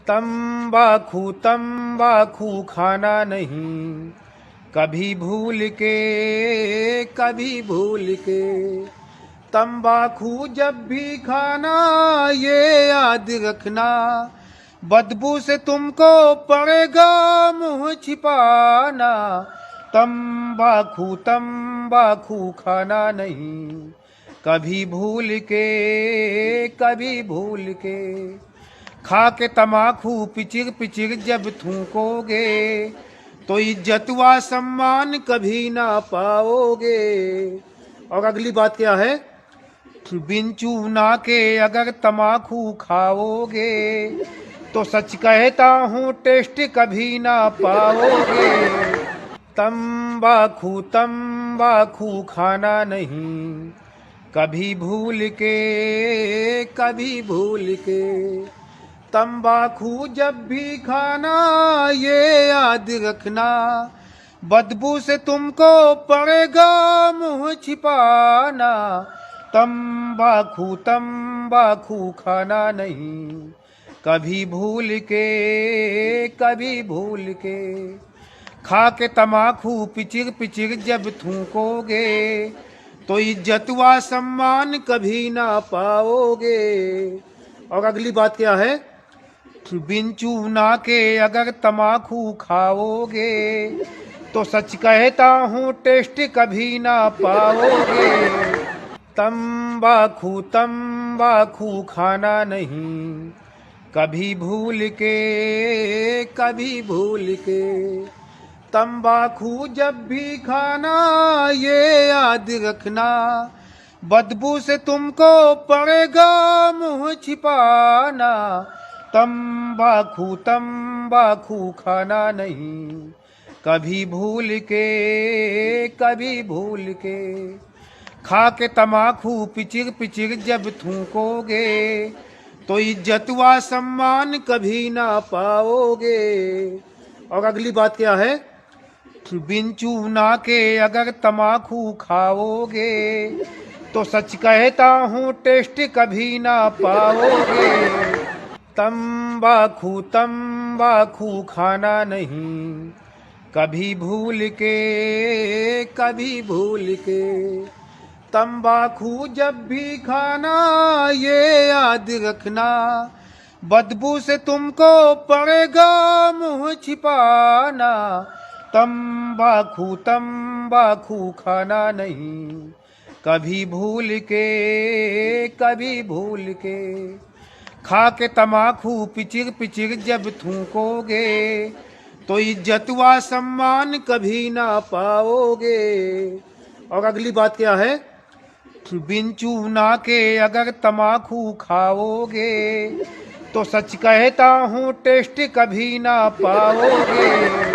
तंबाकू तंबाकू खाना नहीं, कभी भूल के, कभी भूल के। तंबाकू जब भी खाना ये याद रखना, बदबू से तुमको पड़ेगा मुंह छिपाना। तंबाकू तंबाकू खाना नहीं, कभी भूल के, कभी भूल के। खा के तमाकू पिचिर पिचिर जब थूकोगे, तो इज्जत व सम्मान कभी ना पाओगे। और अगली बात क्या है? बिन चूना के अगर तमाकू खाओगे, तो सच कहता हूँ टेस्ट कभी ना पाओगे। तंबाकू तंबाकू खाना नहीं, कभी भूल के, कभी भूल के। तंबाकू जब भी खाना ये याद रखना, बदबू से तुमको पड़ेगा मुंह छिपाना। तंबाकू तंबाकू खाना नहीं, कभी भूल के, कभी भूल के। खा के तमाकू पिचिर पिचिर जब थूकोगे, तो इज्जत व सम्मान कभी ना पाओगे। और अगली बात क्या है? बिन चूना के अगर तमाकू खाओगे, तो सच कहता हूँ टेस्ट कभी ना पाओगे। तंबाकू तंबाकू खाना नहीं, कभी भूल के, कभी भूल के। तंबाकू जब भी खाना ये याद रखना, बदबू से तुमको पड़ेगा मुंह छिपाना। तंबाकू तंबाकू खाना नहीं, कभी भूल के, कभी भूल के। खा के तमाकू पिचिर पिचिर जब थूकोगे, तो इज्जत व सम्मान कभी ना पाओगे। और अगली बात क्या है? बिन चूना के अगर तमाकू खाओगे, तो सच कहता हूँ टेस्ट कभी ना पाओगे। तंबाकू तंबाकू खाना नहीं, कभी भूल के, कभी भूल के। तंबाकू जब भी खाना ये याद रखना, बदबू से तुमको पड़ेगा मुंह छिपाना। तंबाकू तंबाकू खाना नहीं, कभी भूल के, कभी भूल के। खा के तमाकू पिचिर पिचिर जब थूकोगे, तो इज्जत व सम्मान कभी ना पाओगे। और अगली बात क्या है? बिन चूना के अगर तमाकू खाओगे, तो सच कहता हूँ टेस्ट कभी ना पाओगे।